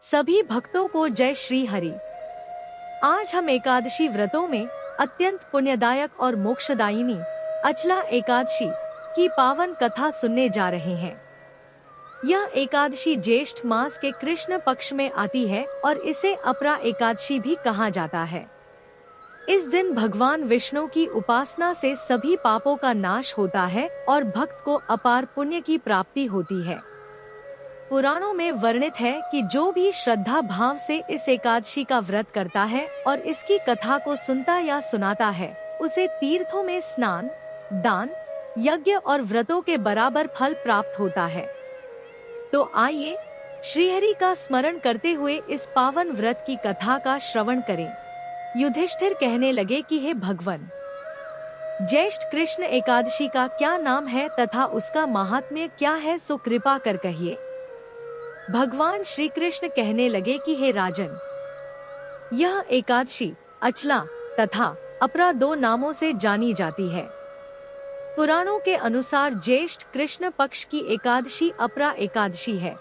सभी भक्तों को जय श्री हरि। आज हम एकादशी व्रतों में अत्यंत पुण्यदायक और मोक्षदायिनी अचला एकादशी की पावन कथा सुनने जा रहे हैं। यह एकादशी ज्येष्ठ मास के कृष्ण पक्ष में आती है और इसे अपरा एकादशी भी कहा जाता है। इस दिन भगवान विष्णु की उपासना से सभी पापों का नाश होता है और भक्त को अपार पुण्य की प्राप्ति होती है। पुराणों में वर्णित है कि जो भी श्रद्धा भाव से इस एकादशी का व्रत करता है और इसकी कथा को सुनता या सुनाता है, उसे तीर्थों में स्नान, दान, यज्ञ और व्रतों के बराबर फल प्राप्त होता है। तो आइए श्रीहरि का स्मरण करते हुए इस पावन व्रत की कथा का श्रवण करें। युधिष्ठिर कहने लगे कि हे भगवान, ज्येष्ठ कृष्ण एकादशी का क्या नाम है तथा उसका महात्म्य क्या है, सो कृपा कर कहिए। भगवान श्री कृष्ण कहने लगे कि हे राजन, यह एकादशी अचला तथा अपरा दो नामों से जानी जाती है। पुराणों के अनुसार ज्येष्ठ कृष्ण पक्ष की एकादशी अपरा एकादशी है,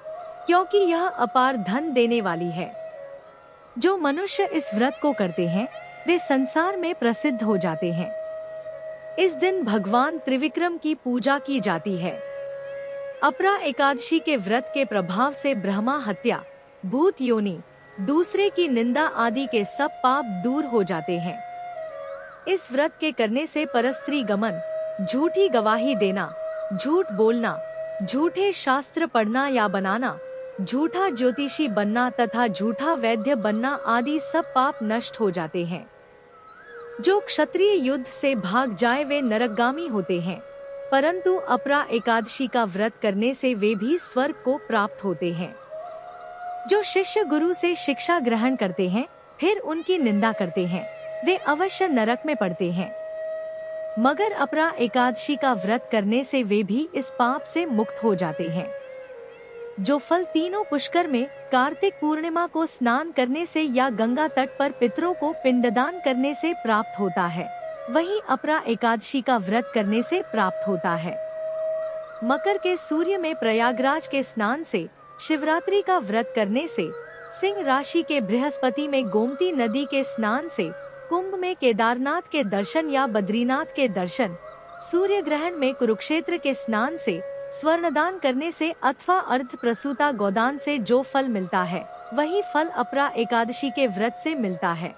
क्योंकि यह अपार धन देने वाली है। जो मनुष्य इस व्रत को करते हैं वे संसार में प्रसिद्ध हो जाते हैं। इस दिन भगवान त्रिविक्रम की पूजा की जाती है। अपरा एकादशी के व्रत के प्रभाव से ब्रह्मा हत्या, भूत योनि, दूसरे की निंदा आदि के सब पाप दूर हो जाते हैं। इस व्रत के करने से परस्त्री गमन, झूठी गवाही देना, झूठ बोलना, झूठे शास्त्र पढ़ना या बनाना, झूठा ज्योतिषी बनना तथा झूठा वैद्य बनना आदि सब पाप नष्ट हो जाते हैं। जो क्षत्रिय युद्ध से भाग जाए वे नरकगामी होते हैं, परंतु अपरा एकादशी का व्रत करने से वे भी स्वर्ग को प्राप्त होते हैं। जो शिष्य गुरु से शिक्षा ग्रहण करते हैं फिर उनकी निंदा करते हैं, वे अवश्य नरक में पड़ते हैं। मगर अपरा एकादशी का व्रत करने से वे भी इस पाप से मुक्त हो जाते हैं। जो फल तीनों पुष्कर में कार्तिक पूर्णिमा को स्नान करने से या गंगा तट पर पितरों को पिंडदान करने से प्राप्त होता है, वहीं अपरा एकादशी का व्रत करने से प्राप्त होता है। मकर के सूर्य में प्रयागराज के स्नान से, शिवरात्रि का व्रत करने से, सिंह राशि के बृहस्पति में गोमती नदी के स्नान से, कुंभ में केदारनाथ के दर्शन या बद्रीनाथ के दर्शन, सूर्य ग्रहण में कुरुक्षेत्र के स्नान से, स्वर्णदान करने से अथवा अर्ध प्रसूता गोदान से जो फल मिलता है वही फल अपरा एकादशी के व्रत से मिलता है।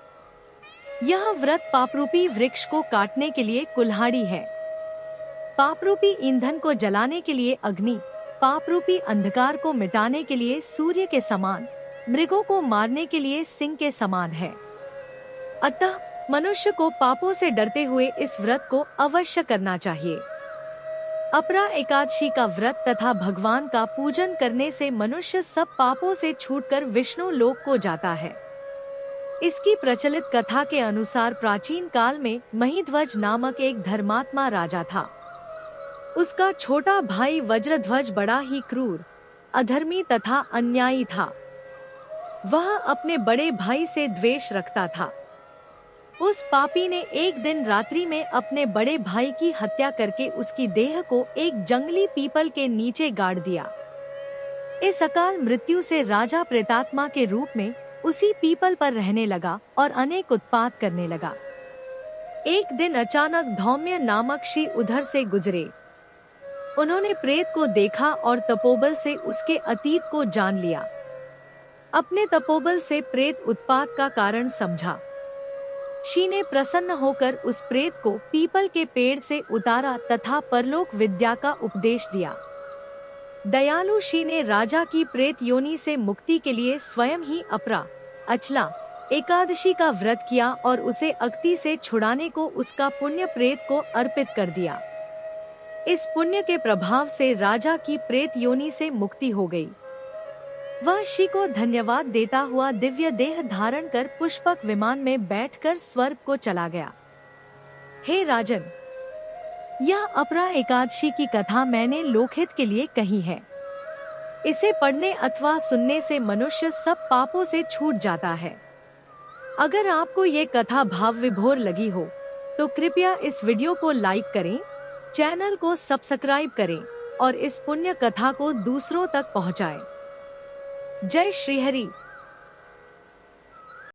यह व्रत पापरूपी वृक्ष को काटने के लिए कुल्हाड़ी है, पापरूपी ईंधन को जलाने के लिए अग्नि, पापरूपी अंधकार को मिटाने के लिए सूर्य के समान, मृगों को मारने के लिए सिंह के समान है। अतः मनुष्य को पापों से डरते हुए इस व्रत को अवश्य करना चाहिए। अपरा एकादशी का व्रत तथा भगवान का पूजन करने से मनुष्य सब पापों से छूटकर विष्णु लोक को जाता है। इसकी प्रचलित कथा के अनुसार प्राचीन काल में महिध्वज नामक एक धर्मात्मा राजा था। उसका छोटा भाई वज्रध्वज बड़ा ही क्रूर, अधर्मी तथा अन्यायी था। वह अपने बड़े भाई से द्वेष रखता था। उस पापी ने एक दिन रात्रि में अपने बड़े भाई की हत्या करके उसकी देह को एक जंगली पीपल के नीचे गाड़ दिया। इस अकाल मृत्यु से राजा प्रेतात्मा के रूप में उसी पीपल पर रहने लगा और अनेक उत्पात करने लगा। एक दिन अचानक धौम्य नामक ऋषि उधर से गुजरे। उन्होंने प्रेत को देखा और तपोबल से उसके अतीत को जान लिया। अपने तपोबल से प्रेत उत्पात का कारण समझा। ऋषि ने प्रसन्न होकर उस प्रेत को पीपल के पेड़ से उतारा तथा परलोक विद्या का उपदेश दिया। दयालु ऋषि ने राजा की प्रेत योनि से मुक्ति के लिए स्वयं ही अपरा अचला एकादशी का व्रत किया और उसे अक्ति से छुड़ाने को उसका पुण्य प्रेत को अर्पित कर दिया। इस पुण्य के प्रभाव से राजा की प्रेत योनि से मुक्ति हो गई। वह ऋषि को धन्यवाद देता हुआ दिव्य देह धारण कर पुष्पक विमान में बैठकर स्वर्ग को चला गया। हे राजन, यह अपरा एकादशी की कथा मैंने लोकहित के लिए कही है। इसे पढ़ने अथवा सुनने से मनुष्य सब पापों से छूट जाता है। अगर आपको ये कथा भाव विभोर लगी हो तो कृपया इस वीडियो को लाइक करें, चैनल को सब्सक्राइब करें और इस पुण्य कथा को दूसरों तक पहुंचाएं। जय श्री हरि।